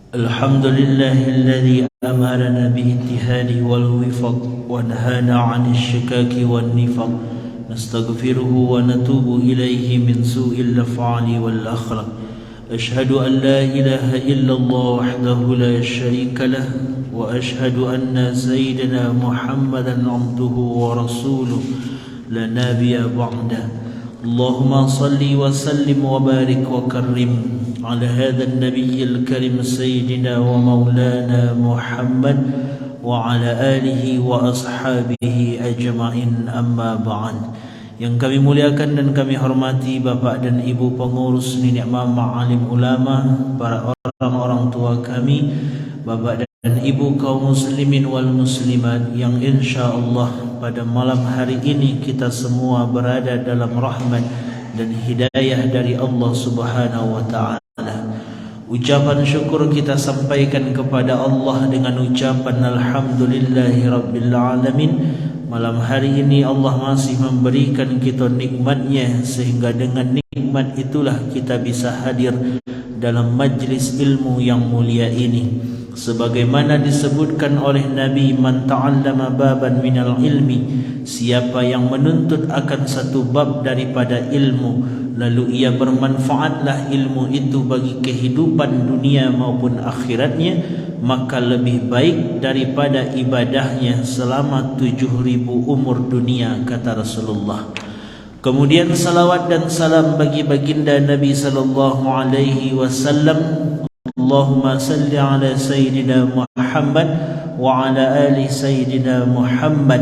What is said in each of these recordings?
الحمد لله الذي أمرنا بالاتحاد والوفاق ونهانا عن الشكاك والنفاق نستغفره ونتوب إليه من سوء الأفعال والأخلاق أشهد أن لا إله إلا الله وحده لا شريك له وأشهد أن سيدنا محمدا عبده ورسوله لا نبي بعده اللهم صل وسلم وبارك وكرم على هذا النبي الكريم سيدنا ومولانا محمد وعلى آله وأصحابه أجمعين أما بعد. Yang kami muliakan dan kami hormati Bapak dan Ibu pengurus, nenek mama, alim ulama, para orang-orang tua kami, Bapak dan Ibu kaum muslimin wal muslimat yang insyaAllah pada malam hari ini kita semua berada dalam rahmat dan hidayah dari Allah subhanahu wa ta'ala. Ucapan syukur kita sampaikan kepada Allah dengan ucapan Alhamdulillahi Rabbil Alamin. Malam hari ini Allah masih memberikan kita nikmatnya, sehingga dengan nikmat itulah kita bisa hadir dalam majlis ilmu yang mulia ini. Sebagaimana disebutkan oleh Nabi, man ta'allama baban minal ilmi, siapa yang menuntut akan satu bab daripada ilmu, lalu ia bermanfaatlah ilmu itu bagi kehidupan dunia maupun akhiratnya, maka lebih baik daripada ibadahnya selama 7.000 umur dunia, kata Rasulullah. Kemudian salawat dan salam bagi baginda Nabi sallallahu alaihi wasallam. Allahumma salli ala Sayyidina Muhammad wa ala ali Sayyidina Muhammad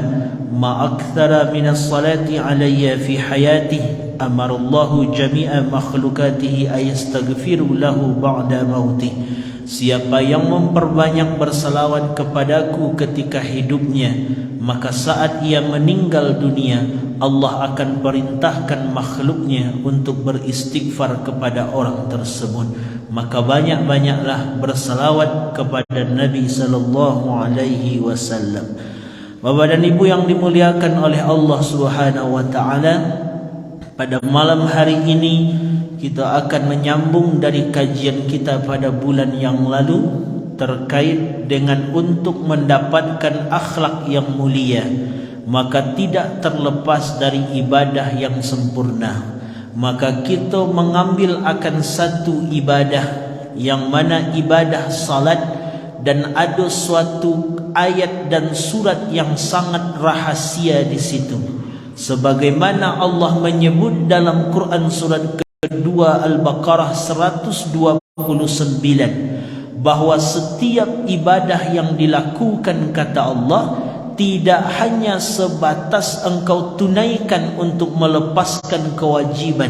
ma akthara minas salati alayya fi hayatihi amarallahu jami'a makhlukatihi ayastaghfiru lahu ba'da mautih. Siapa yang memperbanyak bersalawat kepadaku ketika hidupnya, maka saat ia meninggal dunia Allah akan perintahkan makhluknya untuk beristighfar kepada orang tersebut. Maka banyak-banyaklah bersalawat kepada Nabi sallallahu alaihi wasallam. Bapak dan Ibu yang dimuliakan oleh Allah Subhanahu wa taala, pada malam hari ini kita akan menyambung dari kajian kita pada bulan yang lalu terkait dengan untuk mendapatkan akhlak yang mulia, maka tidak terlepas dari ibadah yang sempurna. Maka kita mengambil akan satu ibadah yang mana ibadah salat, dan ada suatu ayat dan surat yang sangat rahasia di situ. Sebagaimana Allah menyebut dalam Quran surat kedua Al-Baqarah 129 bahwa setiap ibadah yang dilakukan, kata Allah, tidak hanya sebatas engkau tunaikan untuk melepaskan kewajiban,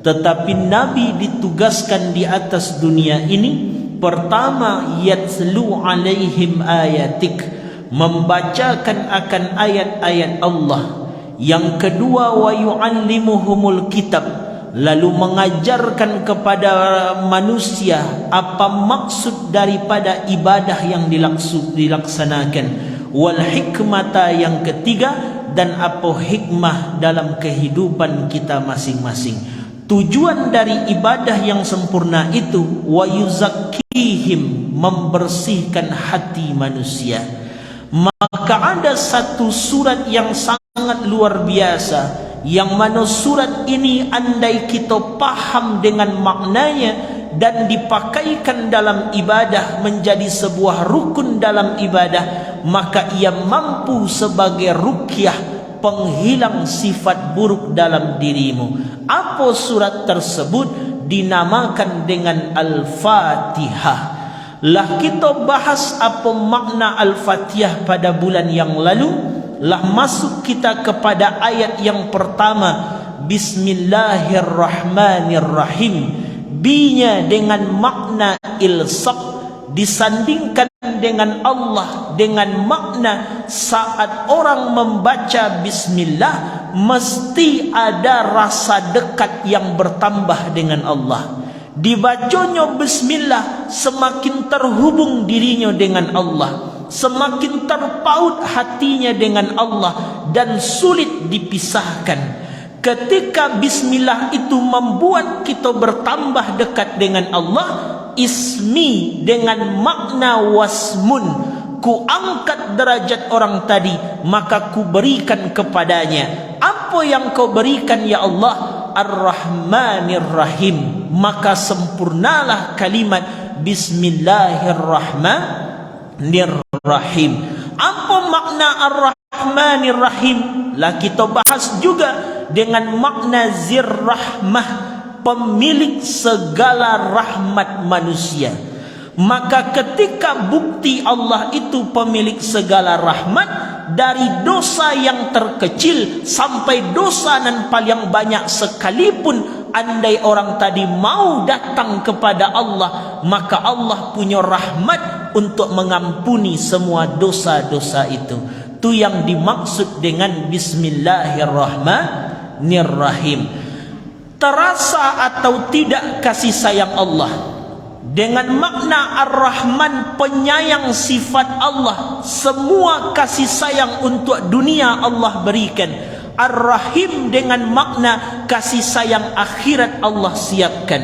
tetapi Nabi ditugaskan di atas dunia ini, pertama yatslu alaihim ayatik, membacakan akan ayat-ayat Allah. Yang kedua wa yu'allimuhumul kitab, lalu mengajarkan kepada manusia apa maksud daripada ibadah yang dilaksanakan. Wal hikmata, yang ketiga, dan apa hikmah dalam kehidupan kita masing-masing. Tujuan dari ibadah yang sempurna itu wa yuzakkihim, membersihkan hati manusia. Maka ada satu surat yang sangat luar biasa, yang mana surat ini andai kita paham dengan maknanya dan dipakaikan dalam ibadah menjadi sebuah rukun dalam ibadah, maka ia mampu sebagai ruqyah, penghilang sifat buruk dalam dirimu. Apa surat tersebut? Dinamakan dengan Al-Fatihah. Lah kita bahas apa makna Al-Fatihah pada bulan yang lalu. Lah masuk kita kepada ayat yang pertama, Bismillahirrahmanirrahim. B-nya dengan makna ilsaq, disandingkan dengan Allah dengan makna saat orang membaca bismillah mesti ada rasa dekat yang bertambah dengan Allah. Dibacanya bismillah semakin terhubung dirinya dengan Allah, semakin terpaut hatinya dengan Allah dan sulit dipisahkan. Ketika bismillah itu membuat kita bertambah dekat dengan Allah, ismi dengan makna wasmun, ku angkat derajat orang tadi, maka ku berikan kepadanya. Apa yang kau berikan ya Allah? Ar-Rahmanir Rahim. Maka sempurnalah kalimat Bismillahirrahmanirrahim. Apa makna Ar-Rahmanir Rahim? Lah kita bahas juga dengan makna Zir-Rahmah, pemilik segala rahmat manusia. Maka ketika bukti Allah itu pemilik segala rahmat, dari dosa yang terkecil sampai dosa yang paling banyak sekalipun, andai orang tadi mau datang kepada Allah, maka Allah punya rahmat untuk mengampuni semua dosa-dosa itu. Itu yang dimaksud dengan Bismillahirrahmanirrahim. Terasa atau tidak kasih sayang Allah dengan makna Ar-Rahman, penyayang sifat Allah, semua kasih sayang untuk dunia Allah berikan. Ar-Rahim dengan makna kasih sayang akhirat Allah siapkan.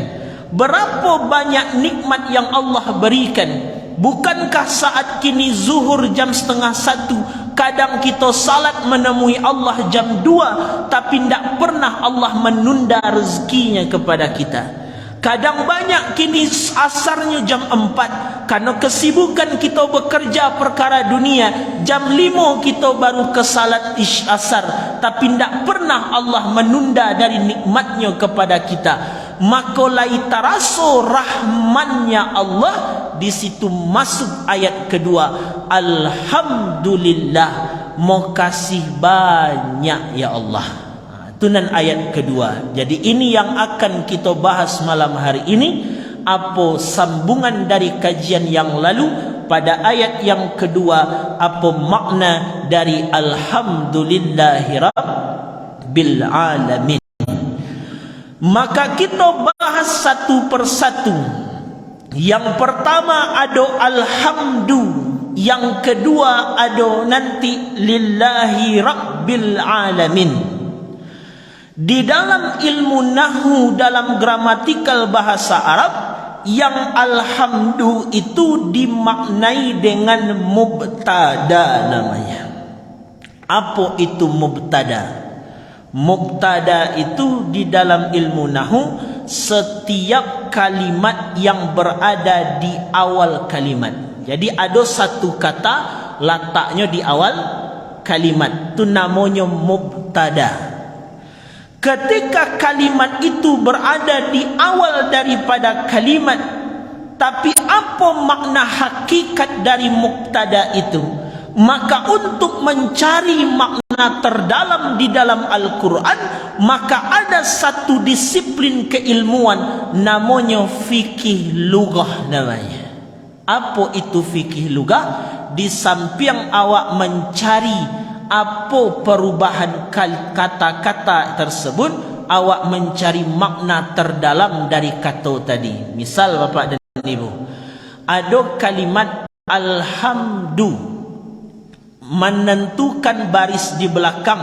Berapa banyak nikmat yang Allah berikan. Bukankah saat kini zuhur jam 12:30, kadang kita salat menemui Allah jam 2, tapi tidak pernah Allah menunda rezekinya kepada kita. Kadang banyak kini asarnya jam 4, karena kesibukan kita bekerja perkara dunia. Jam 5 kita baru ke salat asar, tapi tidak pernah Allah menunda dari nikmatnya kepada kita. Maka lai taraso rahmannya Allah. Di situ masuk ayat kedua, Alhamdulillah, mau kasih banyak ya Allah. Tunan ayat kedua. Jadi ini yang akan kita bahas malam hari ini. Apa sambungan dari kajian yang lalu pada ayat yang kedua, apa makna dari Alhamdulillahirabbil alamin. Maka kita bahas satu persatu. Yang pertama ada alhamdu, yang kedua ada nanti lillahi rabbil alamin. Di dalam ilmu nahwu, dalam gramatikal bahasa Arab, yang alhamdu itu dimaknai dengan mubtada namanya. Apa itu mubtada? Mubtada itu di dalam ilmu nahwu setiap kalimat yang berada di awal kalimat. Jadi ada satu kata letaknya di awal kalimat, itu namanya mubtada. Ketika kalimat itu berada di awal daripada kalimat, tapi apa makna hakikat dari mubtada itu? Maka untuk mencari makna terdalam di dalam Al-Quran, maka ada satu disiplin keilmuan namanya fikih lughah namanya. Apa itu fikih lughah? Di samping awak mencari apa perubahan kata-kata tersebut, awak mencari makna terdalam dari kata tadi. Misal Bapak dan Ibu, ada kalimat alhamdu, menentukan baris di belakang.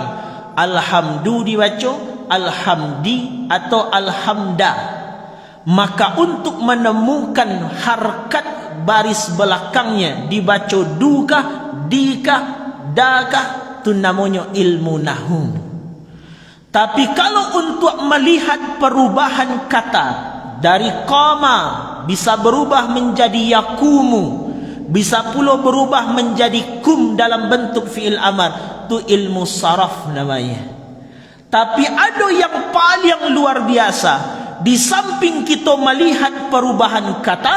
Alhamdu dibaca alhamdi atau alhamda. Maka untuk menemukan harkat baris belakangnya, dibaca dukah, dikah, dakah, itu namanya ilmu nahwu. Tapi kalau untuk melihat perubahan kata, dari qama bisa berubah menjadi yakumu, bisa pula berubah menjadi kum dalam bentuk fi'il amar, itu ilmu saraf namanya. Tapi ada yang paling luar biasa. Di samping kita melihat perubahan kata,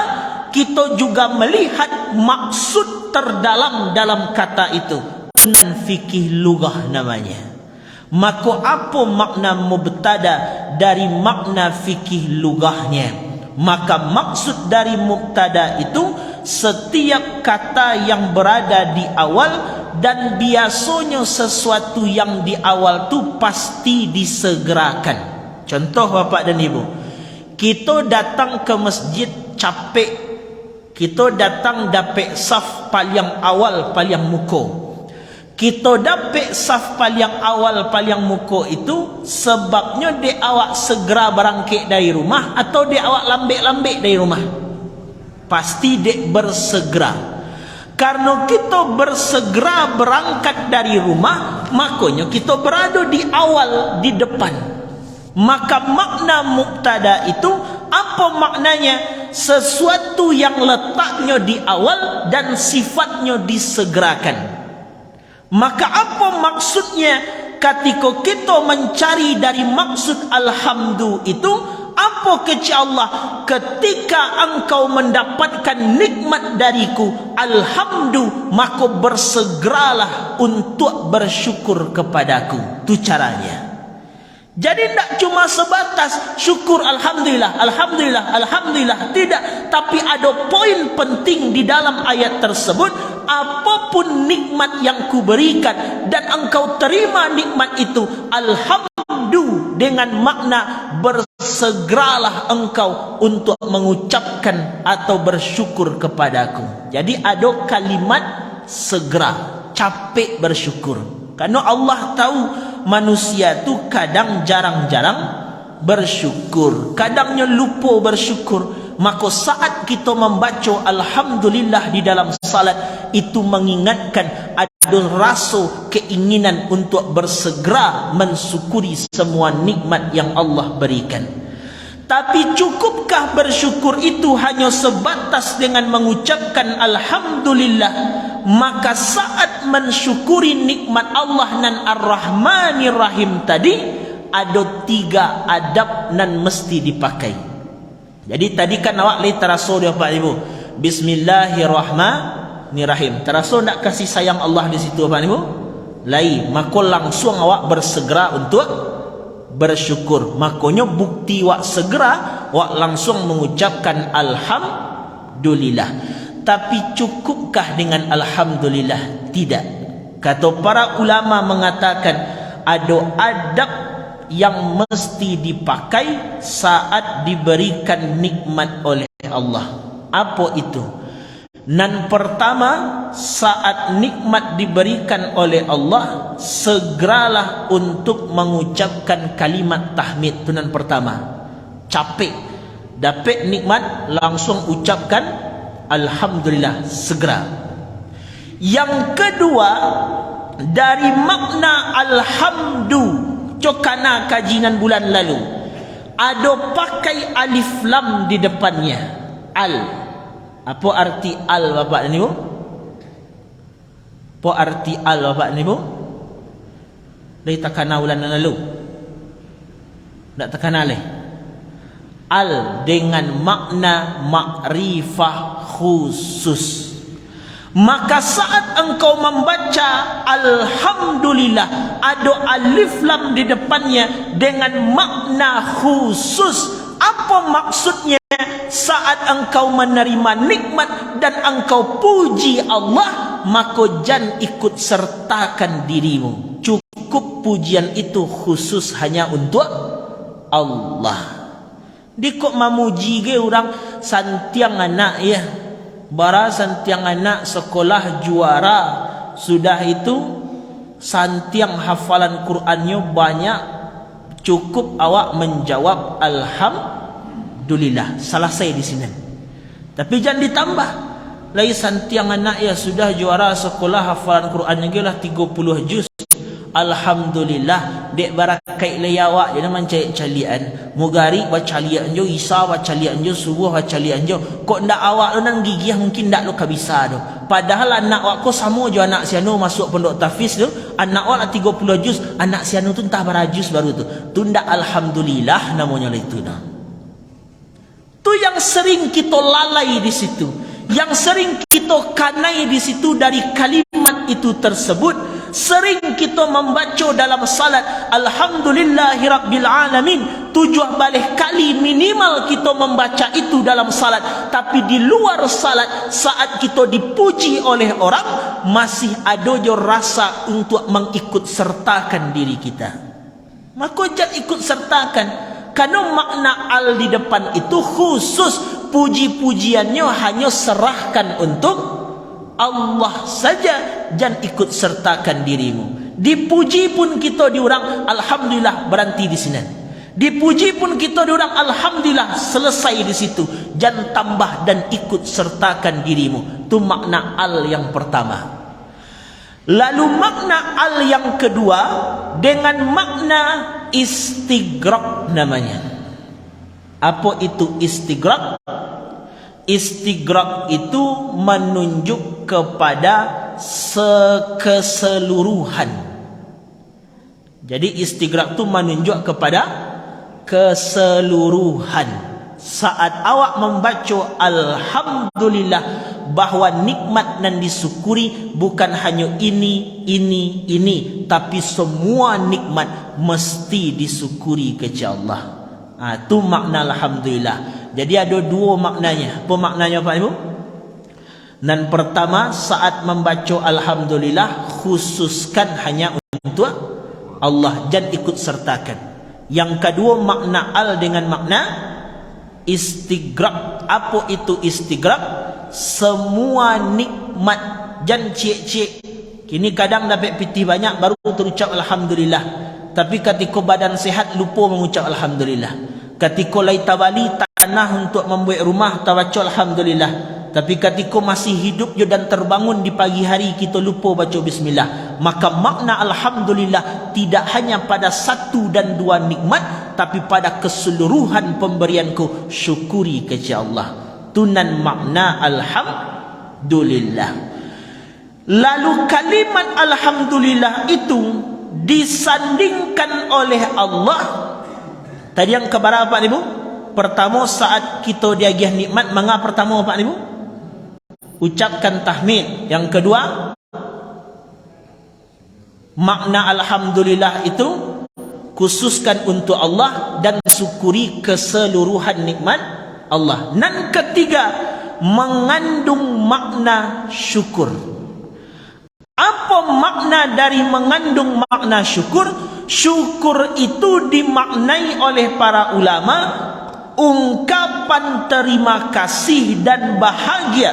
kita juga melihat maksud terdalam dalam kata itu. Tunan fikih lughah namanya. Maka apa makna mubtada dari makna fikih lughahnya? Maka maksud dari mubtada itu setiap kata yang berada di awal, dan biasanya sesuatu yang di awal tu pasti disegerakan. Contoh Bapak dan Ibu, kita datang ke masjid capek, kita datang dapat saf paling awal paling muka. Kita dapat saf paling awal paling muka itu sebabnya dia awak segera berangkit dari rumah atau dia awak lambik-lambik dari rumah. pasti dek bersegera. Karena kita bersegera berangkat dari rumah, makanya kita berada di awal, di depan. Maka makna mubtada itu apa maknanya? Sesuatu yang letaknya di awal dan sifatnya disegerakan. Maka apa maksudnya ketika kita mencari dari maksud alhamdu itu? Apa kecil Allah? Ketika engkau mendapatkan nikmat dariku, alhamdu, maka bersegeralah untuk bersyukur kepadaku. Itu caranya. Jadi tidak cuma sebatas syukur alhamdulillah, alhamdulillah, alhamdulillah. Tidak. Tapi ada poin penting di dalam ayat tersebut. Apapun nikmat yang kuberikan dan engkau terima nikmat itu, alhamdu, dengan makna bersegeralah engkau untuk mengucapkan atau bersyukur kepadaku. Jadi ada kalimat segera, capek bersyukur. Karena Allah tahu manusia tu kadang jarang-jarang bersyukur, kadangnya lupa bersyukur. Maka saat kita membaca alhamdulillah di dalam salat, itu mengingatkan ada rasa keinginan untuk bersegera mensyukuri semua nikmat yang Allah berikan. Tapi cukupkah bersyukur itu hanya sebatas dengan mengucapkan alhamdulillah? Maka saat mensyukuri nikmat Allah nan Ar-Rahmanir Rahim tadi, ada 3 adab nan mesti dipakai. Jadi tadi kan awak lagi terasa dia Pak Ibu, Bismillahirrahmanirrahim. Terasa tak kasih sayang Allah di situ Pak Ibu? Lain, maka langsung awak bersegera untuk bersyukur. Makanya bukti awak segera, awak langsung mengucapkan alhamdulillah. Tapi cukupkah dengan alhamdulillah? Tidak. Kata para ulama mengatakan ada adab yang mesti dipakai saat diberikan nikmat oleh Allah. Apa itu? Nan pertama, saat nikmat diberikan oleh Allah, segeralah untuk mengucapkan kalimat tahmid. Itu nan pertama. Capek dapat nikmat, langsung ucapkan alhamdulillah, segera. Yang kedua, dari makna alhamdu, cokana kajian bulan lalu, ada pakai alif lam di depannya. Al. Apa arti al Bapak dan Ibu? Apa arti al Bapak dan Ibu? Dari takana bulan lalu. Tak takana leh. Al dengan makna makrifah khusus. Maka saat engkau membaca alhamdulillah, ada alif lam di depannya dengan makna khusus. Apa maksudnya? Saat engkau menerima nikmat dan engkau puji Allah, maka jangan ikut sertakan dirimu. Cukup pujian itu khusus hanya untuk Allah. Di kok memuji ke orang santiang anak ya, bara santiang anak sekolah juara, sudah itu santiang hafalan Qurannya banyak, cukup awak menjawab alhamdulillah, selesai di sini. Tapi jangan ditambah lagi santiang anak ya sudah juara sekolah hafalan Qurannya gelah 30 juz. Alhamdulillah, dek barakai leyawak dia mencari calian. Mugari baca lian jo, isa baca lian jo, subuh baca lian jo. Kok ndak awak lu nang gigih mungkin ndak lu kabisa do. Padahal anak awak ko sama jo anak sianu masuk pondok tahfiz tu, anak awak 30 juz, anak sianu tu entah berajus baru tu. Tu ndak alhamdulillah namanya itu dah. Tu yang sering kita lalai di situ, yang sering kita kanai di situ dari kalimat itu tersebut. Sering kita membaca dalam salat alhamdulillahirabbil alamin 7 balik kali minimal kita membaca itu dalam salat. Tapi di luar salat, saat kita dipuji oleh orang, masih ada jo rasa untuk mengikut sertakan diri kita. Maka jangan ikut sertakan, karena makna al di depan itu khusus. Puji-pujiannya hanya serahkan untuk Allah saja, jangan ikut sertakan dirimu. Dipuji pun kita diorang alhamdulillah, berhenti di sini. Dipuji pun kita diorang alhamdulillah, selesai di situ. Jangan tambah dan ikut sertakan dirimu. Itu makna al yang pertama. Lalu makna al yang kedua dengan makna istighraq namanya. Apa itu istighraq? Istighraq itu menunjuk kepada keseluruhan. Jadi istighraq itu menunjuk kepada keseluruhan. Saat awak membaca alhamdulillah, bahawa nikmat dan disyukuri bukan hanya ini, tapi semua nikmat mesti disyukuri kepada Allah. Itu makna alhamdulillah. Jadi ada dua maknanya. Apa maknanya Pak Ibu? Dan pertama, saat membaca alhamdulillah, khususkan hanya untuk Allah, jangan ikut sertakan. Yang kedua, makna al dengan makna istighraq. Apa itu istighraq? Semua nikmat, jangan cik-cik. Kini kadang dapat pitih banyak baru terucap alhamdulillah. Tapi ketika badan sehat lupa mengucap alhamdulillah. Ketika lai tabali tanah untuk membuat rumah, tak baca alhamdulillah. Tapi ketika masih hidup dan terbangun di pagi hari, kita lupa baca bismillah. Maka makna alhamdulillah tidak hanya pada satu dan dua nikmat, tapi pada keseluruhan pemberianku, syukuri kepada Allah. Tunan makna alhamdulillah. Lalu kalimat alhamdulillah itu disandingkan oleh Allah. Tadi yang keberapa Pak Ibu? Pertama, saat kita diagih nikmat, mengapa pertama Pak Ibu? Ucapkan tahmid. Yang kedua, makna alhamdulillah itu khususkan untuk Allah dan syukuri keseluruhan nikmat Allah. Dan ketiga, mengandung makna syukur. Apa makna dari mengandung makna syukur? Syukur itu dimaknai oleh para ulama ungkapan terima kasih dan bahagia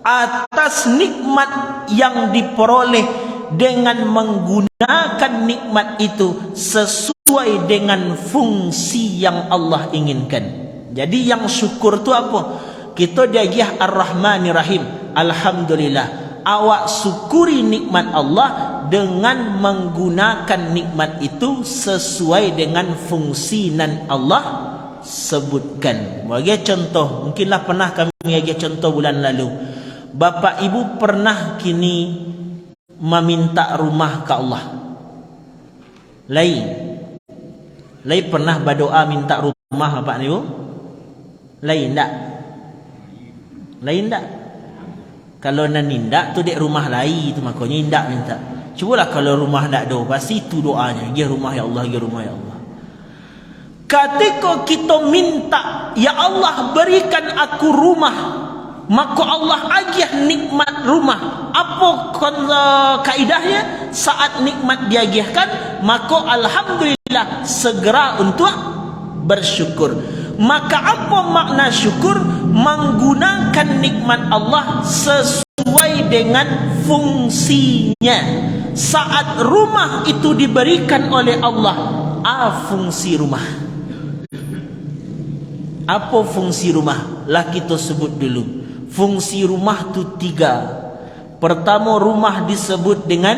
atas nikmat yang diperoleh dengan menggunakan nikmat itu sesuai dengan fungsi yang Allah inginkan. Jadi yang syukur itu apa? Kita diagih Ar-Rahmanir Rahim, alhamdulillah. Awak syukuri nikmat Allah dengan menggunakan nikmat itu sesuai dengan fungsi yang Allah sebutkan. Bagi contoh, mungkinlah pernah kami bagi contoh bulan lalu. Bapak Ibu pernah kini meminta rumah ke Allah? Lain pernah berdoa minta rumah Bapak Ibu? Lain tak? Kalau nak nindak tu dek rumah lain tu, makanya indak minta. Cubalah kalau rumah tak ada, pasti itu doanya, ya rumah ya Allah, ya rumah ya Allah. Ketika kita minta, ya Allah berikan aku rumah, maka Allah agih nikmat rumah. Apa kaidahnya? Saat nikmat diagihkan, maka alhamdulillah segera untuk bersyukur. Maka apa makna syukur? Menggunakan nikmat Allah sesuai dengan fungsinya. Saat rumah itu diberikan oleh Allah, fungsi rumah. Apa fungsi rumah? Lah kita sebut dulu. Fungsi rumah itu 3. Pertama, rumah disebut dengan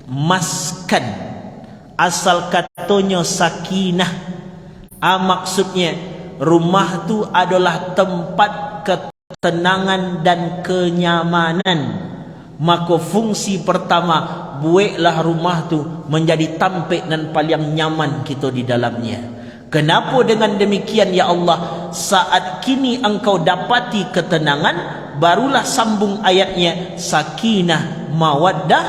maskan. Asal katanya sakinah. Maksudnya rumah itu adalah tempat ketenangan dan kenyamanan. Maka fungsi pertama, buatlah rumah tu menjadi tampik dan paling nyaman kita di dalamnya. Kenapa dengan demikian ya Allah? Saat kini engkau dapati ketenangan, barulah sambung ayatnya, sakinah, mawaddah,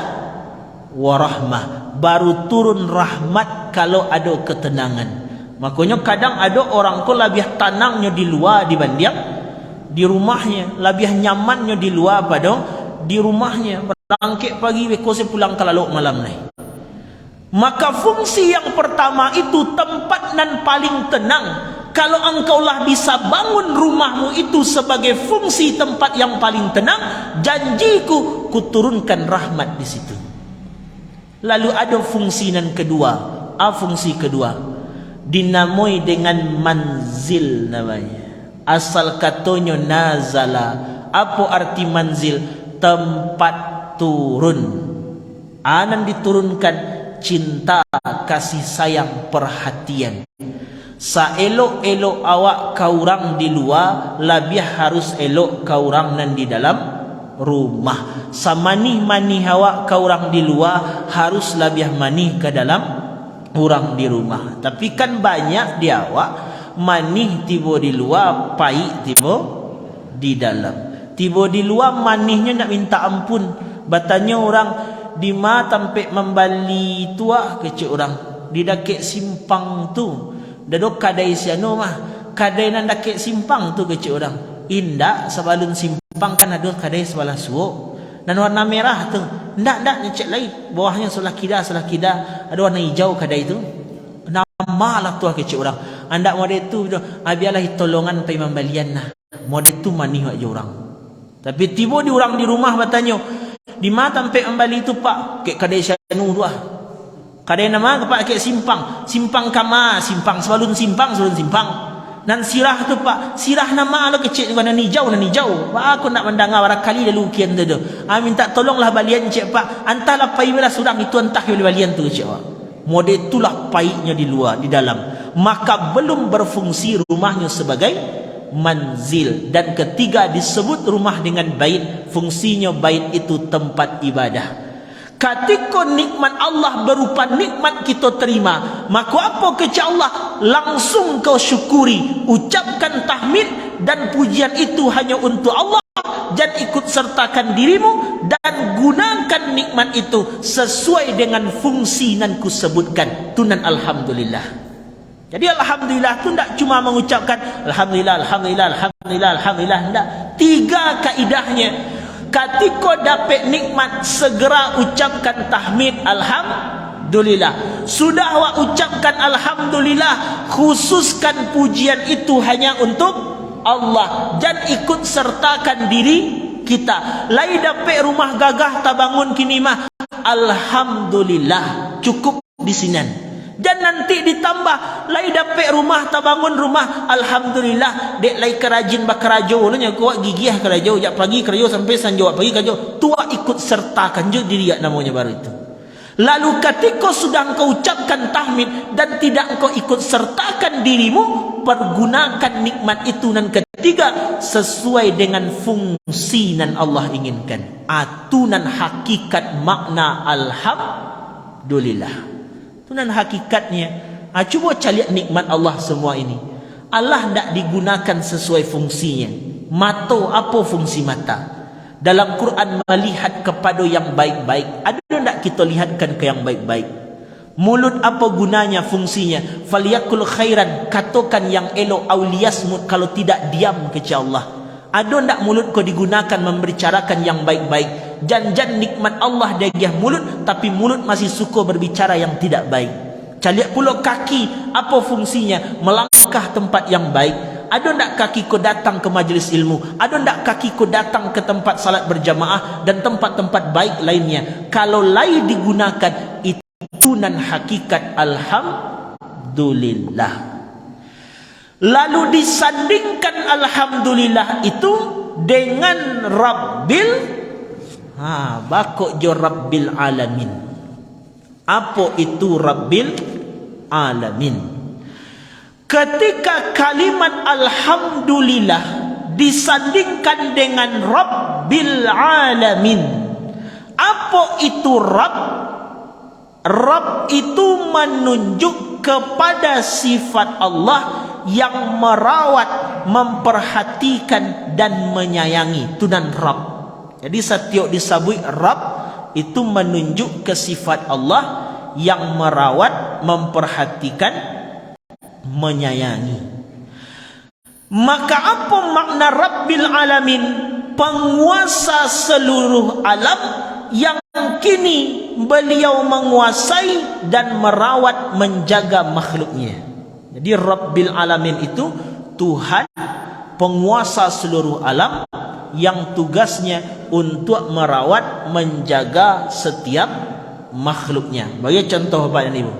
warahmah. Baru turun rahmat kalau ada ketenangan. Makanya kadang ada orang ko lebih tenangnya di luar dibanding di rumahnya, lebih nyamannya di luar pada di rumahnya. Berangkat pagi bekose pulang ke lalu malam ni. Maka fungsi yang pertama itu tempat dan paling tenang. Kalau engkaulah bisa bangun rumahmu itu sebagai fungsi tempat yang paling tenang, janjiku kuturunkan rahmat di situ. Lalu ada fungsi yang kedua. Fungsi kedua, dinamai dengan manzil namanya. Asal katanya nazala. Apa arti manzil? Tempat turun. Anan diturunkan cinta, kasih sayang, perhatian. Saelok-elok awak kaurang di luar, lebih harus elok kaurang nan di dalam rumah. Samanih-manih awak kaurang di luar, harus lebih manih ke dalam orang di rumah. Tapi kan banyak di awak manih tiba di luar, pahit tiba di dalam. Tiba di luar manihnya nak minta ampun. Batanya orang di ma tampe membali tua kecil orang di dakek simpang tu. Dadok kadai siano mah kadai nan dakek simpang tu kecil orang. Indak sebalun simpang kan ada kadai sebelah suo. Dan warna merah tu. Ndak nyecek lain. Bawahnya sebelah kida ada warna hijau kadai tu. Nama lah tu kecil orang. Andak model tu biarlah tolongan pai membalian nah. Model tu manih aja orang. Tapi tiba di orang di rumah bertanya, di mana tampe membali tu pak? Kek kadai sianu dua. Kadai nama kepak kek simpang kama, simpang sebalun simpang. Nan sirah tu pak, sirah nama lo kecil juga nan hijau. Pak aku nak mendengar barakali dalu kian tu. Minta tolonglah balian cik pak. Antahlah pai bela surang itu entah ke balian tu cik pak. Model itulah paitnya di luar, di dalam. Maka belum berfungsi rumahnya sebagai manzil. Dan ketiga disebut rumah dengan bait. Fungsinya bait itu tempat ibadah. Ketika nikmat Allah berupa nikmat kita terima, maka apa kecik Allah? Langsung kau syukuri, ucapkan tahmid dan pujian itu hanya untuk Allah, dan ikut sertakan dirimu dan gunakan nikmat itu sesuai dengan fungsi yang kusebutkan. Tunan alhamdulillah. Jadi alhamdulillah tu tidak cuma mengucapkan alhamdulillah, tidak. Tiga kaidahnya. Ketika dapat nikmat, segera ucapkan tahmid alhamdulillah. Sudah awak ucapkan alhamdulillah, khususkan pujian itu hanya untuk Allah dan ikut sertakan diri kita. Lai dapat rumah gagah tabangun kini mah alhamdulillah, cukup di sini. Dan nanti ditambah lai dapat rumah tabangun rumah alhamdulillah, dek lai kerajin bakarajo nya kuat gigih kerajo jak pagi kerajo sampai sanjo pagi kerajo tua ikut sertakan je diri namanya baru itu. Lalu ketika sudah engkau ucapkan tahmid dan tidak engkau ikut sertakan dirimu, pergunakan nikmat itu dan ketiga sesuai dengan fungsi yang Allah inginkan. Atunan hakikat makna alhamdulillah. Dan hakikatnya, cuba cari nikmat Allah semua ini. Allah tidak digunakan sesuai fungsinya. Mata, apa fungsi mata? Dalam Quran melihat kepada yang baik-baik. Ada tidak kita lihatkan ke yang baik-baik? Mulut apa gunanya, fungsinya? Faliyakul khairan, katakan yang elok, auliyasmut, kalau tidak diam kecil Allah. Ada tidak mulut kau digunakan membicarakan yang baik-baik? Jangan nikmat Allah dia mulut, tapi mulut masih suka berbicara yang tidak baik. Caliak pula kaki, apa fungsinya? Melangkah tempat yang baik. Ada tak kaki kau datang ke majlis ilmu? Ada tak kaki kau datang ke tempat salat berjamaah dan tempat-tempat baik lainnya? Kalau lain digunakan, itu nan hakikat alhamdulillah. Lalu disandingkan alhamdulillah itu dengan Rabbil bakok jo Rabbil Alamin. Apa itu Rabbil Alamin? Ketika kalimat alhamdulillah disandingkan dengan Rabbil Alamin, apa itu Rabb? Rabb itu menunjuk kepada sifat Allah yang merawat, memperhatikan dan menyayangi. Itu dan Rabb. Jadi setiap disebut Rabb itu menunjuk ke sifat Allah yang merawat, memperhatikan, menyayangi. Maka apa makna Rabbil Alamin? Penguasa seluruh alam yang kini beliau menguasai dan merawat, menjaga makhluknya. Jadi Rabbil Alamin itu Tuhan penguasa seluruh alam yang tugasnya untuk merawat, menjaga setiap makhluknya. Bagi contoh Bapak dan Ibu,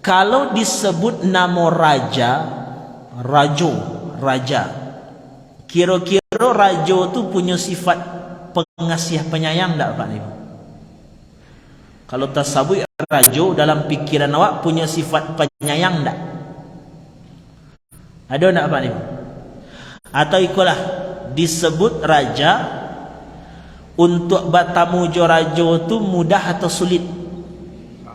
Kalau disebut nama raja, raja, kira-kira raja tu punya sifat pengasih penyayang tak Pak Lim? Kalau tasawuf raja dalam pikiran awak punya sifat penyayang tak? Ada tak Pak Lim? Atau ikulah disebut raja, untuk bertamu jo raja tu mudah atau sulit?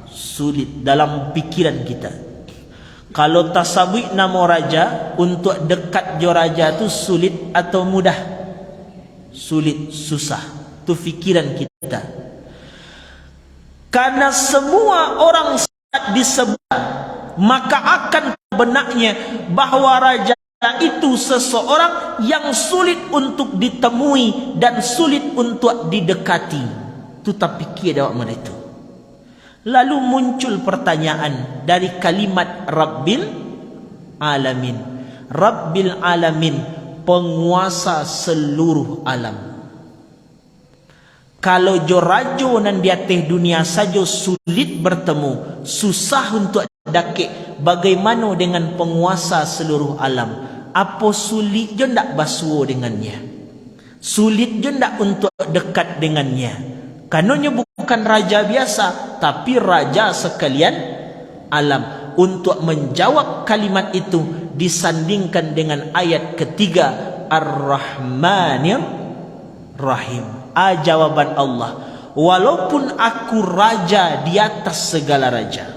Sulit dalam pikiran kita. Kalau tasawuf nama raja, untuk dekat jo raja tu sulit atau mudah? Sulit, susah. Tu fikiran kita. Karena semua orang saat disebut, maka akan benaknya bahawa raja itu seseorang yang sulit untuk ditemui dan sulit untuk didekati. Tu tak fikir awak mana itu. Lalu muncul pertanyaan dari kalimat Rabbil Alamin. Rabbil Alamin, penguasa seluruh alam. Kalau jo rajo nan di atas dunia saja sulit bertemu, susah untuk dakik, bagaimana dengan penguasa seluruh alam? Apa sulit je ndak basuo dengannya? Sulit je ndak untuk dekat dengannya? Kanonnya bukan raja biasa, tapi raja sekalian alam. Untuk menjawab kalimat itu disandingkan dengan ayat ketiga, Ar-Rahmanir Rahim. Jawaban Allah, walaupun aku raja di atas segala raja,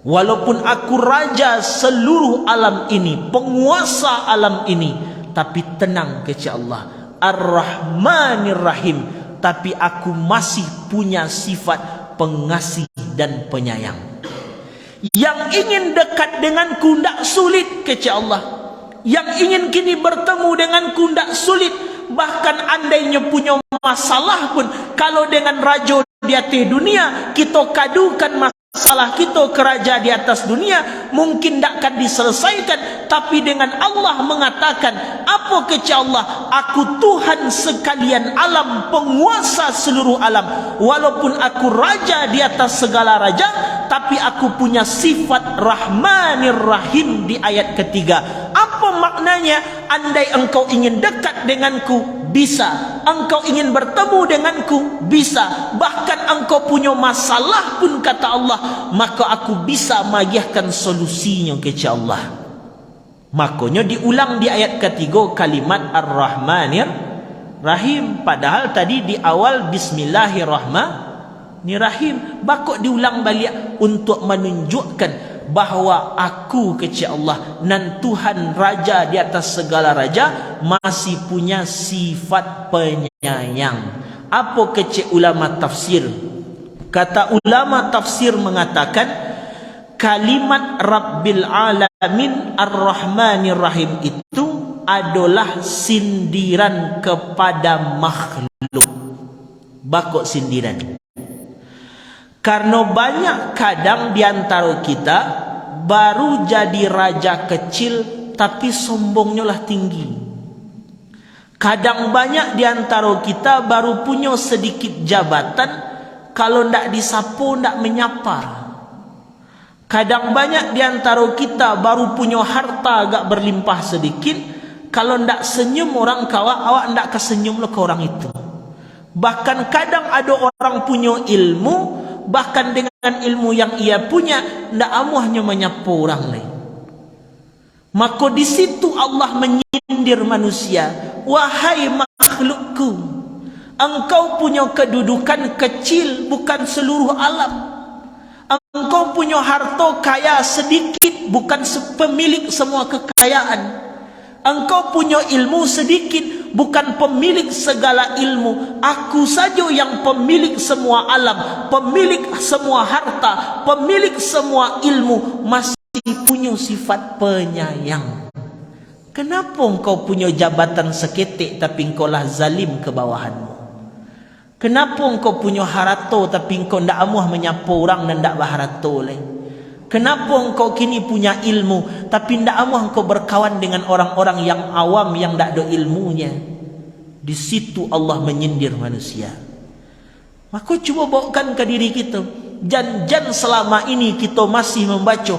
walaupun aku raja seluruh alam ini, penguasa alam ini, tapi tenang kecil Allah, Ar-Rahmanir Rahim, tapi aku masih punya sifat pengasih dan penyayang. Yang ingin dekat denganku tidak sulit kecil Allah. Yang ingin kini bertemu denganku tidak sulit. Bahkan andainya punya masalah pun, kalau dengan raja di atas dunia, kita kadukan masalah kita ke raja di atas dunia, mungkin tak akan diselesaikan. Tapi dengan Allah mengatakan, apa kecil Allah, aku Tuhan sekalian alam, penguasa seluruh alam. Walaupun aku raja di atas segala raja, tapi aku punya sifat Rahmanir Rahim di ayat ketiga. Apa maknanya? Andai engkau ingin dekat denganku, bisa. Engkau ingin bertemu denganku, bisa. Bahkan engkau punya masalah pun, kata Allah, maka aku bisa magiahkan solusinya kecil Allah. Makanya diulang di ayat ketiga kalimat Ar-Rahmanir Rahim. Padahal tadi di awal Bismillahirrahmanirrahim. Bakok diulang balik untuk menunjukkan bahawa aku kecil Allah nan Tuhan raja di atas segala raja masih punya sifat penyayang. Apa kecil ulama tafsir? Kata ulama tafsir mengatakan kalimat Rabbil Alamin Ar-Rahmanir Rahim itu adalah sindiran kepada makhluk. Bakok sindiran. Karena banyak kadang di antara kita baru jadi raja kecil tapi sombongnya lah tinggi. Kadang banyak di antara kita baru punya sedikit jabatan, kalau ndak disapu ndak menyapa. Kadang banyak di antara kita baru punya harta agak berlimpah sedikit, kalau ndak senyum orang kawan, awak ndak kesenyum lah ke orang itu. Bahkan kadang ada orang punya ilmu, bahkan dengan ilmu yang ia punya, tidak amuhnya menyapa orang lain. Maka di situ Allah menyindir manusia. Wahai makhlukku, engkau punya kedudukan kecil, bukan seluruh alam. Engkau punya harta kaya sedikit, bukan pemilik semua kekayaan. Engkau punya ilmu sedikit, bukan pemilik segala ilmu. Aku saja yang pemilik semua alam, pemilik semua harta, pemilik semua ilmu, masih punya sifat penyayang. Kenapa engkau punya jabatan seketik tapi engkau lah zalim ke bawahanmu? Kenapa engkau punya harta tapi engkau tidak amuh menyapa orang dan tidak berharta lain? Kenapa engkau kini punya ilmu tapi tidak amuh engkau berkawan dengan orang-orang yang awam yang tidak ada ilmunya? Di situ Allah menyindir manusia. Maka cuba bawakan ke diri kita, Jan-jan selama ini kita masih membaca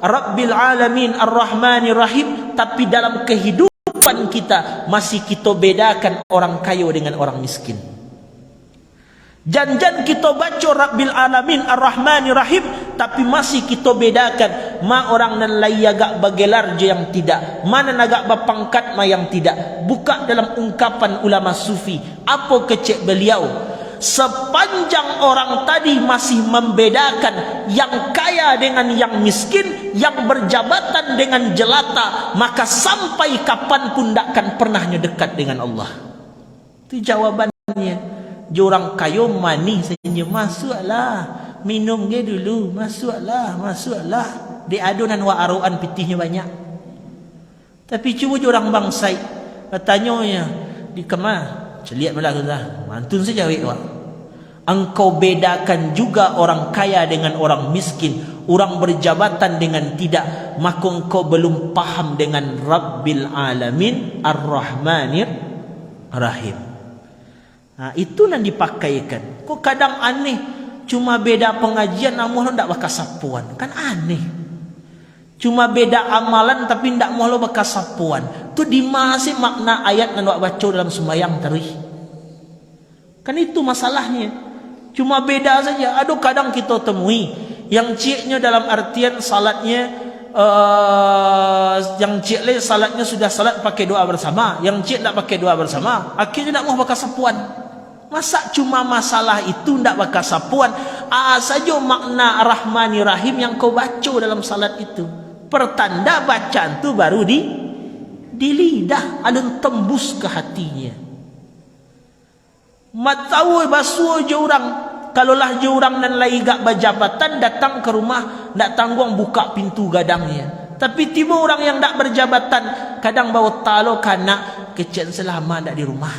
Rabbil Alamin Ar-Rahmanir Rahim, tapi dalam kehidupan kita masih kita bedakan orang kaya dengan orang miskin. Jan-jan kita baca Rabbil Alamin Ar-Rahmanir Rahim, tapi masih kita bedakan ma orang nan lai agak bagelar je yang tidak, mana agak bapangkat ma yang tidak. Buka dalam ungkapan ulama sufi, apa kecek beliau? Sepanjang orang tadi masih membedakan yang kaya dengan yang miskin, yang berjabatan dengan jelata, maka sampai kapanpun tak akan pernahnya dekat dengan Allah. Itu jawabannya. Orang kaya mani saja, masuklah, minum dia dulu, masuklah. Di adunan wa aruan pitihnya banyak. Tapi cuba orang bangsai, katanya di kemah celiak malah kata, mantun saja wak. Engkau bedakan juga orang kaya dengan orang miskin, orang berjabatan dengan tidak, maka engkau belum paham dengan Rabbil Alamin Ar-Rahmanir Rahim. Nah, itu yang dipakaikan. Kok kadang aneh, cuma beda pengajian namun tidak bakas sapuan, kan aneh. Cuma beda amalan tapi tidak mau bakas sapuan. Tu di masih makna ayat yang baca dalam sembahyang terus. Kan itu masalahnya. Cuma beda saja. Aduh, kadang kita temui yang ciknya dalam artian salatnya, yang cik le salatnya sudah salat pakai doa bersama, yang cik tak pakai doa bersama, akhirnya tak mau bakas sapuan. Masa cuma masalah itu tak bakas sapuan? Saja makna Rahmani Rahim yang kau baca dalam salat itu. Pertanda bacaan tu baru di lidah, ada tembus ke hatinya. Matawu basuh je orang, kalaulah je orang dan lai gak berjabatan datang ke rumah, tak tanggung buka pintu gadangnya. Tapi tiba orang yang tak berjabatan, kadang bawa talo kanak kecil selama tak di rumah.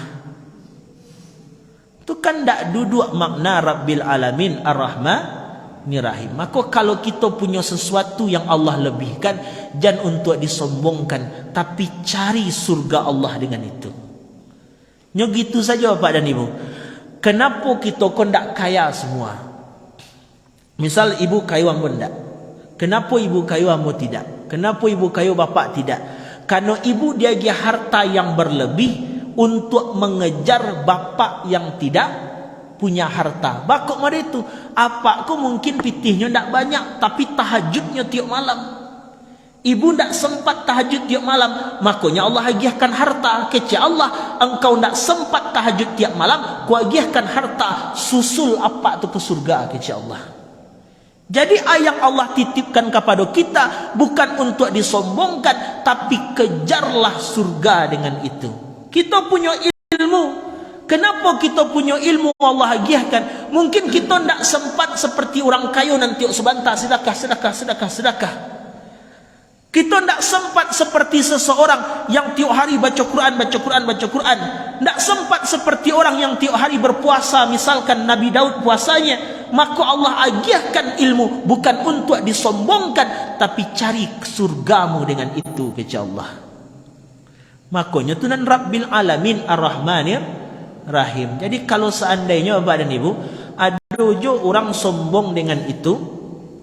Itu kan tak duduk makna Rabbil Alamin Ar-Rahmanir Rahim. Maka kalau kita punya sesuatu yang Allah lebihkan, jangan untuk disombongkan, tapi cari surga Allah dengan itu. Nyo gitu saja Bapak dan Ibu. Kenapa kita kok tak kaya semua? Misal ibu kayu ambo tak. Kenapa ibu kayu ambo tidak? Kenapa ibu kayu bapak tidak? Karena ibu dia harta yang berlebih untuk mengejar bapak yang tidak punya harta. Bakok mari itu. Apa ku mungkin pitihnya tak banyak, tapi tahajudnya tiap malam. Ibu tak sempat tahajud tiap malam, makanya Allah agiahkan harta. Kecil Allah, engkau tak sempat tahajud tiap malam, ku agiahkan harta, susul apa tu ke surga. Kecil Allah. Jadi ayat Allah titipkan kepada kita bukan untuk disombongkan, tapi kejarlah surga dengan itu. Kita punya ilmu. Kenapa kita punya ilmu Allah agiahkan? Mungkin kita tak sempat seperti orang kaya nanti sebentar sedekah. Kita tidak sempat seperti seseorang yang tiap hari baca Quran. Tidak sempat seperti orang yang tiap hari berpuasa. Misalkan Nabi Daud puasanya. Maka Allah agiahkan ilmu bukan untuk disombongkan, tapi cari surgamu dengan itu, kata Allah. Makanya itu nan Rabbil Alamin Ar-Rahmanir Rahim. Jadi kalau seandainya Bapak dan Ibu, ada jo orang sombong dengan itu,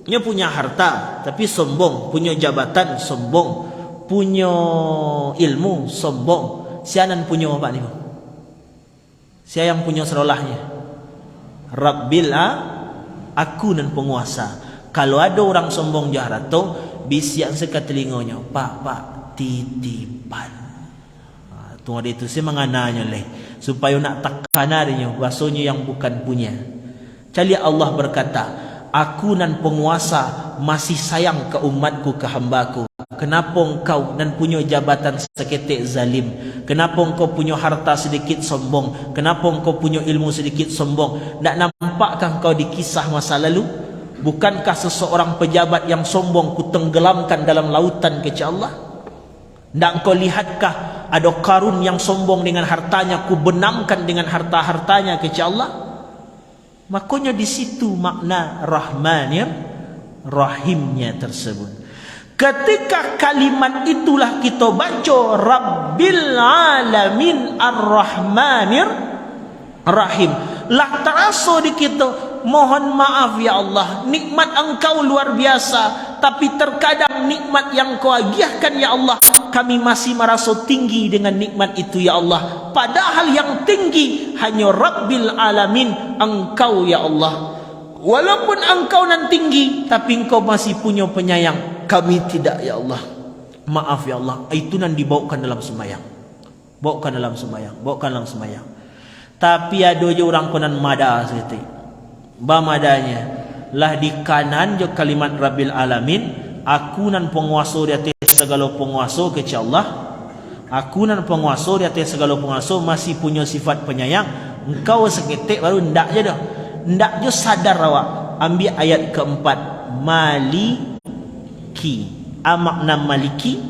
dia punya harta tapi sombong, punya jabatan sombong, punya ilmu sombong. Sianan punya apa ni? Siapa yang punya serolahnya? Rabbil aku dan penguasa. Kalau ada orang sombong jahat tu, bisiak sekat telinganya, Pak, titipan. Tunggu itu saya mengananya leh, supaya nak takkan adanya bahasanya yang bukan punya. Cali Allah berkata, aku nan penguasa masih sayang ke umatku, ke hambaku. Kenapa engkau dan punya jabatan seketik zalim? Kenapa engkau punya harta sedikit sombong? Kenapa engkau punya ilmu sedikit sombong? Tak nampakkah engkau di kisah masa lalu? Bukankah seseorang pejabat yang sombong ku tenggelamkan dalam lautan kecil Allah? Tak engkau lihatkah ada Qarun yang sombong dengan hartanya, ku benamkan dengan harta-hartanya kecil Allah? Makanya di situ makna Rahmanir Rahimnya tersebut. Ketika kalimat itulah kita baca Rabbil Alamin Ar-Rahmanir Rahim, lah terasa di kita mohon maaf ya Allah, nikmat Engkau luar biasa, tapi terkadang nikmat yang Kau agiahkan ya Allah, kami masih merasa tinggi dengan nikmat itu ya Allah. Padahal yang tinggi hanya Rabbil Alamin, Engkau ya Allah. Walaupun Engkau nan tinggi, tapi Engkau masih punya penyayang, kami tidak ya Allah. Maaf ya Allah. Itu nan dibawakan dalam sembahyang. Bawakan dalam sembahyang, bawakan dalam sembahyang. Tapi ada je orang konan mada seperti bamadanya lah di kanan je kalimat Rabbil Alamin, aku nan penguasa di atas segala penguasa kecuali Allah. Aku nan penguasa di atas segala penguasa, masih punya sifat penyayang. Engkau seketik baru ndak je dah. Ndak je sadar awak. Ambil ayat keempat, Maliki. Makna Maliki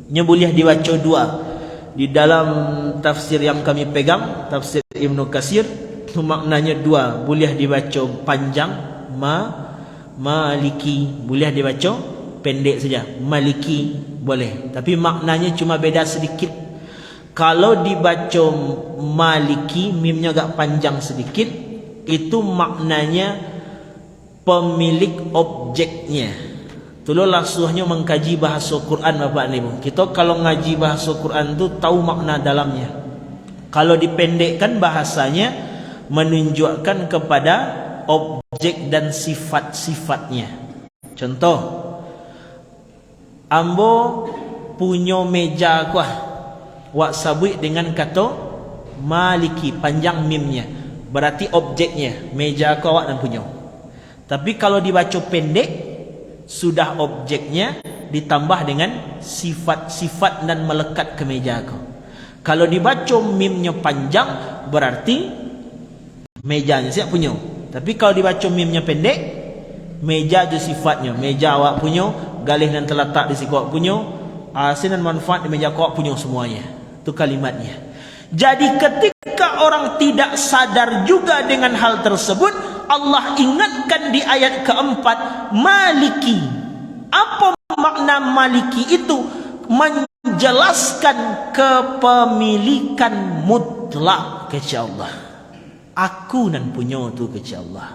nya boleh dibaca dua. Di dalam tafsir yang kami pegang, tafsir Ibnu Katsir, maknanya dua. Boleh dibaca panjang, Maliki. Boleh dibaca pendek saja, Maliki boleh. Tapi maknanya cuma beda sedikit. Kalau dibaca Maliki, mimnya agak panjang sedikit, itu maknanya pemilik objeknya. Tolonglah suahnya mengkaji bahasa Quran Bapak Ibu. Kita kalau ngaji bahasa Quran tu tahu makna dalamnya. Kalau dipendekkan bahasanya menunjukkan kepada objek dan sifat-sifatnya. Contoh, ambo punya meja kuah, wak sabui dengan kata Maliki, panjang mimnya, berarti objeknya meja ku awak dan punya. Tapi kalau dibaca pendek, sudah objeknya ditambah dengan sifat-sifat dan melekat ke meja kau. Kalau dibaca mimnya panjang, berarti mejanya siap punya. Tapi kalau dibaca mimnya pendek, meja je sifatnya, meja awak punya, galih dan terletak di siku awak punya, hasil dan manfaat di meja awak punya semuanya. Itu kalimatnya. Jadi ketika orang tidak sadar juga dengan hal tersebut, Allah ingatkan di ayat keempat, Maliki. Apa makna Maliki itu? Menjelaskan kepemilikan mutlak kepada Allah. Aku nan punya tu kepada Allah.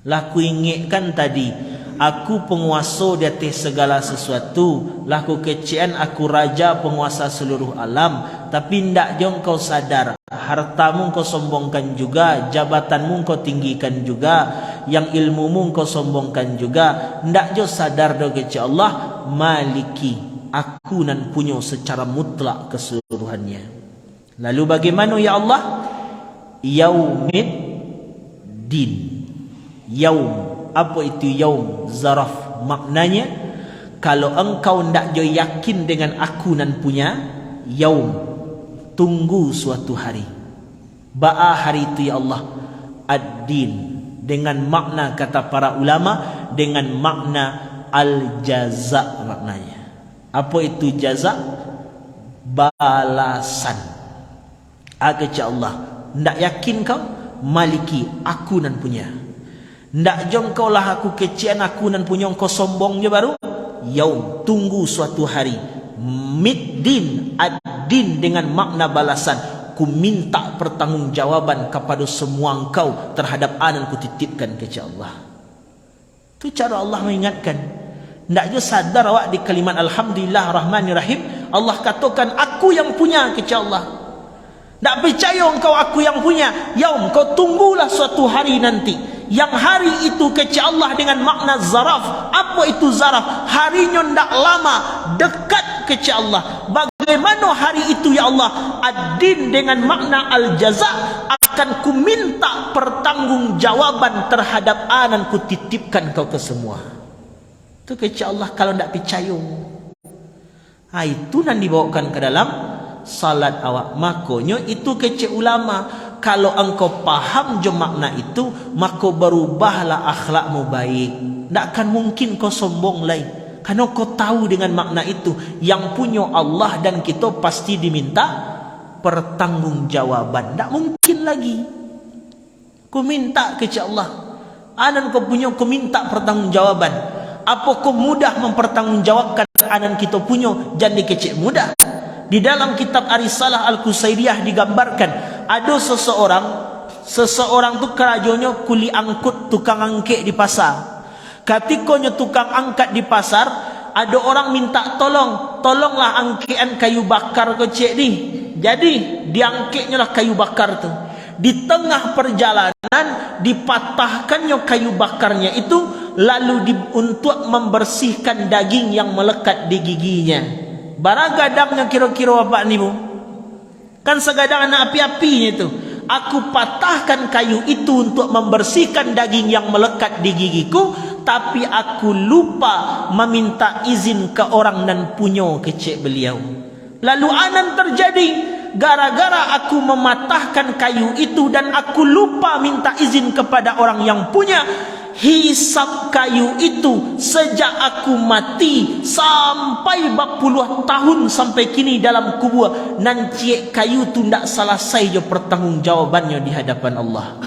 Lah ku ingatkan tadi, aku penguasa di atas segala sesuatu. Lah ku kecian aku raja penguasa seluruh alam. Tapi ndak jong kau sadar, hartamu kau sombongkan juga, jabatanmu kau tinggikan juga, yang ilmumu kau sombongkan juga. Ndak jong sadar do kepada Allah, Maliki, aku nan punya secara mutlak keseluruhannya. Lalu bagaimana ya Allah? Yaumiddin. Yaum, apa itu yaum? Zaraf. Maknanya, kalau engkau ndak jo yakin dengan aku nan punya yaum, tunggu suatu hari. Ba'a hari itu ya Allah, ad-din, dengan makna kata para ulama, dengan makna al-jaza maknanya. Apa itu jaza? Balasan. Kepada Allah. Ndak yakin kau? Maliki, aku nan punya. Ndak jong kau lah aku kecian, aku nan punya, kau sombong je baru. Yaum, tunggu suatu hari. Middin, ad-din, dengan makna balasan. Ku minta pertanggungjawaban kepada semua engkau terhadap anak ku titipkan kepada Allah. Itu cara Allah mengingatkan. Ndak je sadar awak di kalimat Alhamdulillah Rahmanir Rahim, Allah katakan aku yang punya kepada Allah. Tak percaya engkau aku yang punya. Yaum, kau tunggulah suatu hari nanti. Yang hari itu kepada Allah dengan makna zaraf. Apa itu zaraf? Harinya tak lama, dekat kepada Allah. Bagaimana hari itu ya Allah? Ad-din dengan makna al-jaza, akan ku minta pertanggungjawaban terhadap anan ku titipkan kau ke semua. Itu kepada Allah kalau tak percaya. Itu nan dibawakan ke dalam salat awak. Makanya itu kecil ulama, kalau engkau paham je makna itu, maka berubahlah akhlakmu baik. Tak akan mungkin kau sombong lain, karena kau tahu dengan makna itu, yang punya Allah dan kita pasti diminta pertanggungjawaban. Tak mungkin lagi kau minta kepada Allah, anan kau punya, kau minta pertanggungjawaban. Apa kau mudah mempertanggungjawabkan anan kita punya? Jadi kecil mudah. Di dalam kitab Arisalah Al-Qusairiyah digambarkan, ada seseorang seseorang tu kerajonyo kuli angkut tukang angkek di pasar. Katikonyo tukang angkat di pasar, ada orang minta tolonglah angkean kayu bakar ko cik ni. Jadi diangketnya lah kayu bakar tu. Di tengah perjalanan dipatahkannya kayu bakarnya itu, lalu untuk membersihkan daging yang melekat di giginya. Baragadangnya kira-kira apa ni bu? Kan segadang anak api-apinya itu. Aku patahkan kayu itu untuk membersihkan daging yang melekat di gigiku, tapi aku lupa meminta izin ke orang dan punyo kecik beliau. Lalu anan terjadi gara-gara aku mematahkan kayu itu dan aku lupa minta izin kepada orang yang punya. Hisab kayu itu sejak aku mati sampai berpuluh tahun sampai kini dalam kubur, nan cik kayu tu ndak selesai je pertanggungjawabannya di hadapan Allah.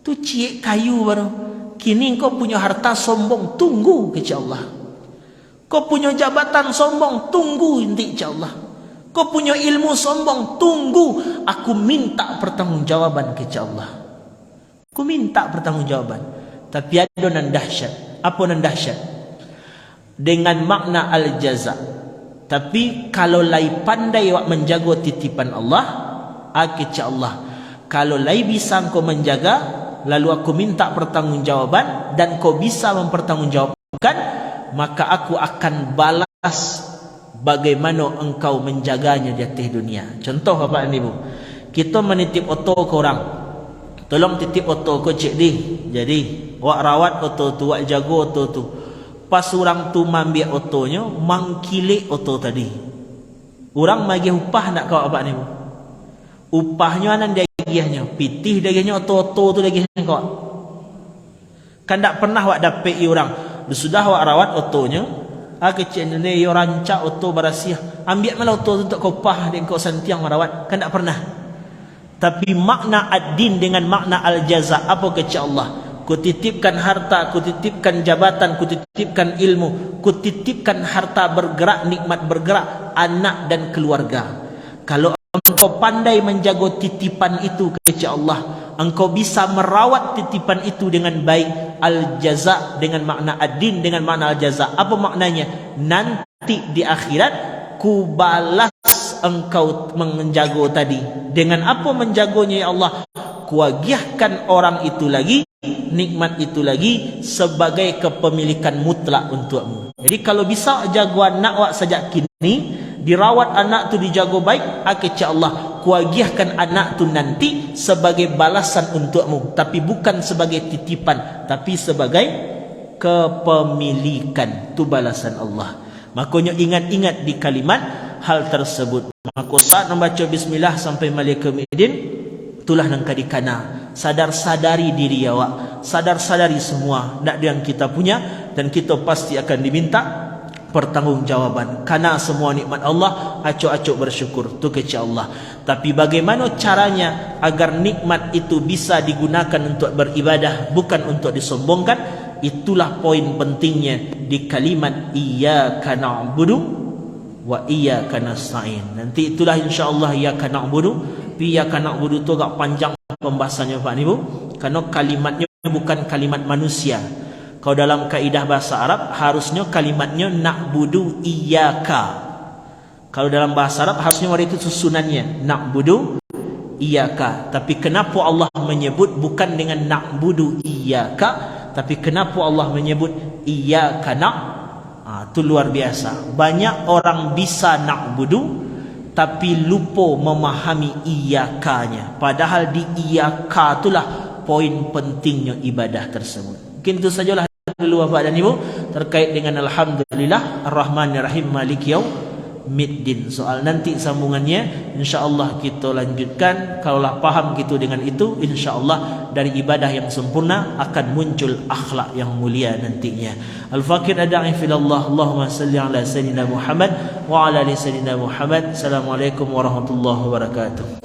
Tu cik kayu baru. Kini kau punya harta sombong, tunggu ke Allah. Kau punya jabatan sombong, tunggu inti Allah. Kau punya ilmu sombong, tunggu. Aku minta pertanggungjawaban ke Allah. Aku minta pertanggungjawaban. Tapi ada nan dahsyat. Apa nan dahsyat? Dengan makna al-jaza. Tapi kalau lai pandai wak menjaga titipan Allah, akecah Allah. Kalau lai bisa kau menjaga, lalu aku minta pertanggungjawaban dan kau bisa mempertanggungjawabkan, maka aku akan balas bagaimana engkau menjaganya di atas dunia. Contoh apa ini bu? Kita menitip oto ke orang. Tolong titip oto ko cik di. Jadi wak rawat oto tu, wak jaga oto tu. Pas orang tu mambil otonya, mangkilik oto tadi. Orang bagi upah nak kau apa ni bu? Upahnya anan dagihnya, pitih dagihnya oto-oto tu dagihnya kau. Kan tak pernah wak dapat orang. Sudah wak rawat otonya, kecil ni yo rancak oto barasiah. Ambil malah oto tu untuk kau upah dan kau santiang merawat. Kan tak pernah. Tapi makna ad-din dengan makna al-jaza, apa kecil Allah? Ku titipkan harta, ku titipkan jabatan, ku titipkan ilmu, ku titipkan harta bergerak, nikmat bergerak, anak dan keluarga. Kalau engkau pandai menjaga titipan itu kecil Allah, engkau bisa merawat titipan itu dengan baik. Al-jaza dengan makna ad-din dengan makna al-jaza. Apa maknanya? Nanti di akhirat ku balas engkau menjaga tadi. Dengan apa menjaganya ya Allah? Kuagiahkan orang itu lagi, nikmat itu lagi sebagai kepemilikan mutlak untukmu. Jadi kalau bisa jaga anak wak sejak kini, dirawat anak tu dijaga baik, akecah Allah, kuagiahkan anak tu nanti sebagai balasan untukmu, tapi bukan sebagai titipan, tapi sebagai kepemilikan. Tu balasan Allah. Makanya ingat-ingat di kalimat hal tersebut. Maka saat membaca bismillah sampai malaikat midin, itulah nang kadikana. Sadar-sadari diri awak, sadar-sadari semua nak yang kita punya, dan kita pasti akan diminta pertanggungjawaban. Karena semua nikmat Allah, acuk-acuk bersyukur. Tu kecil Allah. Tapi bagaimana caranya agar nikmat itu bisa digunakan untuk beribadah, bukan untuk disombongkan? Itulah poin pentingnya di kalimat iyyaka na'budu wa iyyaka nasta'in. Nanti itulah insya-Allah iyyaka na'budu. Iyyaka na'budu tu agak panjang pembahasannya Pak Ibu, karena kalimatnya bukan kalimat manusia. Kalau dalam kaidah bahasa Arab harusnya kalimatnya na'budu iyyaka. Kalau dalam bahasa Arab harusnya ada itu susunannya, na'budu iyyaka. Tapi kenapa Allah menyebut bukan dengan na'budu iyyaka, tapi kenapa Allah menyebut iyyaka itu luar biasa. Banyak orang bisa na'budu tapi lupa memahami iyyakanya. Padahal di iyyaka itulah poin pentingnya ibadah tersebut. Mungkin itu sajalah dulu Bapak dan Ibu terkait dengan alhamdulillah ar-rahmanir-rahim maliki yaumiddin. Soal nanti sambungannya insya-Allah kita lanjutkan. Kalaulah paham gitu dengan itu, insya-Allah dari ibadah yang sempurna akan muncul akhlak yang mulia nantinya. Al-Fakir adai filallah. Allahumma salli ala sayyidina Muhammad wa ala ali sayyidina Muhammad. Assalamualaikum warahmatullahi wabarakatuh.